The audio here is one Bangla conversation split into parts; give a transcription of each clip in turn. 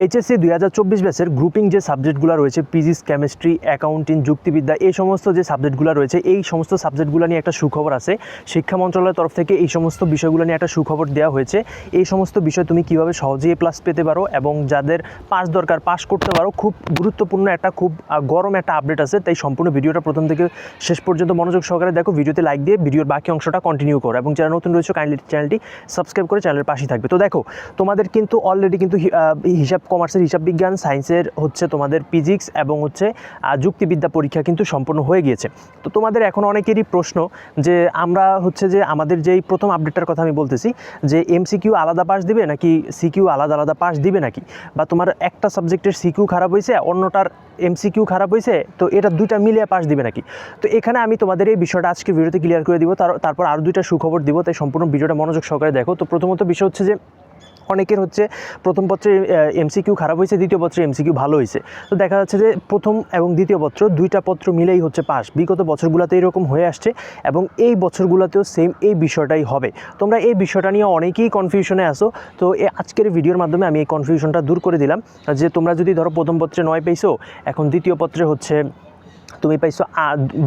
এইচএসসি 2024 ব্যাচের গ্রুপিং যে সাবজেক্টগুলো রয়েছে ফিজিক্স, কেমিস্ট্রি, অ্যাকাউন্টিং, যুক্তিবিদ্যা, এই সমস্ত যে সাবজেক্টগুলো রয়েছে এই সমস্ত সাবজেক্টগুলো নিয়ে একটা সুখবর আছে। শিক্ষা মন্ত্রণালয়ের তরফ থেকে এই সমস্ত বিষয়গুলো নিয়ে একটা সুখবর দেওয়া হয়েছে। এই সমস্ত বিষয় তুমি কীভাবে সহজেই প্লাস পেতে পারো এবং যাদের পাস দরকার পাস করতে পারো, খুব গুরুত্বপূর্ণ একটা খুব গরম একটা আপডেট আছে। তাই সম্পূর্ণ ভিডিওটা প্রথম থেকে শেষ পর্যন্ত মনোযোগ সহকারে দেখো, ভিডিওতে লাইক দিয়ে ভিডিওর বাকি অংশটা কন্টিনিউ করো এবং যারা নতুন রয়েছে কাইন্ডলি চ্যানেলটি সাবস্ক্রাইব করে চ্যানেলের পাশেই থাকবে। তো দেখো, তোমাদের কিন্তু অলরেডি কিন্তু হিসাব কমার্সের হিসাব বিজ্ঞান, সায়েন্সের হচ্ছে তোমাদের ফিজিক্স এবং হচ্ছে যুক্তিবিদ্যা পরীক্ষা কিন্তু সম্পূর্ণ হয়ে গিয়েছে। তো তোমাদের এখন অনেকেরই প্রশ্ন যে আমরা হচ্ছে যে আমাদের যেই প্রথম আপডেটটার কথা আমি বলতেছি যে এমসিকিউ আলাদা পাস দিবে নাকি সিকিউ আলাদা আলাদা পাস দিবে নাকি, বা তোমার একটা সাবজেক্টের সিকিউ খারাপ হয়েছে অন্যটার এমসিকিউ খারাপ হয়েছে, তো এটা দুইটা মিলিয়ে পাস দিবে নাকি। তো এখানে আমি তোমাদের এই বিষয়টা আজকে ভিডিওতে ক্লিয়ার করে দিব, তারপর আরও দুইটা সুখবর দিব। তাই সম্পূর্ণ ভিডিওটা মনোযোগ সহকারে দেখো। তো প্রথমত বিষয় হচ্ছে যে অনেকের হচ্ছে প্রথম পত্রে এমসিকিউ খারাপ হয়েছে, দ্বিতীয় পত্রে এমসিকিউ ভালো হয়েছে। তো দেখা যাচ্ছে যে প্রথম এবং দ্বিতীয় পত্র দুইটা পত্র মিলেই হচ্ছে পাস। বিগত বছরগুলোতে এরকম হয়ে আসছে এবং এই বছরগুলোতেও সেম এই বিষয়টাই হবে। তোমরা এই বিষয়টা নিয়ে অনেকেই কনফিউশনে আসো। তো আজকের ভিডিওর মাধ্যমে আমি এই কনফিউশনটা দূর করে দিলাম যে তোমরা যদি ধরো প্রথম পত্রে 9 পেয়েছো, এখন দ্বিতীয় পত্রে হচ্ছে তুমি পাইছো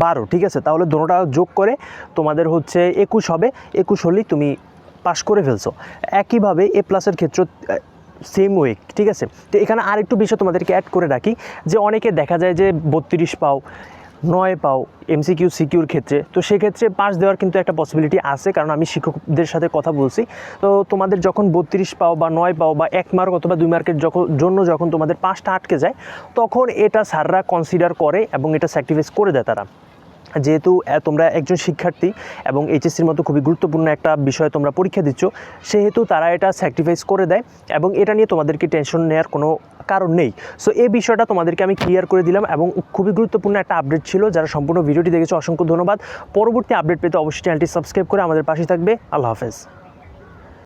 12, ঠিক আছে, তাহলে দুটোটা যোগ করে তোমাদের হচ্ছে 21 হবে। 21 হলেই তুমি পাস করে ফেলছো। একইভাবে এ প্লাসের ক্ষেত্রে সেম ওয়ে, ঠিক আছে। তো এখানে আরেকটু বিষয় তোমাদেরকে অ্যাড করে রাখি যে অনেকে দেখা যায় যে 32 পাও, 9 পাও এমসিকিউ সিকিউর ক্ষেত্রে, তো সেক্ষেত্রে পাস দেওয়ার কিন্তু একটা পসিবিলিটি আছে, কারণ আমি শিক্ষকদের সাথে কথা বলছি। তো তোমাদের যখন 32 পাও বা 9 পাও বা 1 মার্ক অথবা 2 মার্কের জন্য যখন তোমাদের পাসটা আটকে যায়, তখন এটা স্যাররা কনসিডার করে এবং এটা স্যাক্রিফাইস করে দেয় তারা। যেহেতু তোমরা একজন শিক্ষার্থী এবং এইচএসসির মতো খুবই গুরুত্বপূর্ণ একটা বিষয়ে তোমরা পরীক্ষা দিচ্ছ, সেহেতু তারা এটা স্যাক্রিফাইস করে দেয় এবং এটা নিয়ে তোমাদেরকে টেনশন নেওয়ার কোনো কারণ নেই। সো এই বিষয়টা তোমাদেরকে আমি ক্লিয়ার করে দিলাম এবং খুবই গুরুত্বপূর্ণ একটা আপডেট ছিল। যারা সম্পূর্ণ ভিডিওটি দেখেছো অসংখ্য ধন্যবাদ। পরবর্তী আপডেট পেতে অবশ্যই চ্যানেলটি সাবস্ক্রাইব করে আমাদের পাশে থাকবে। আল্লাহ হাফেজ।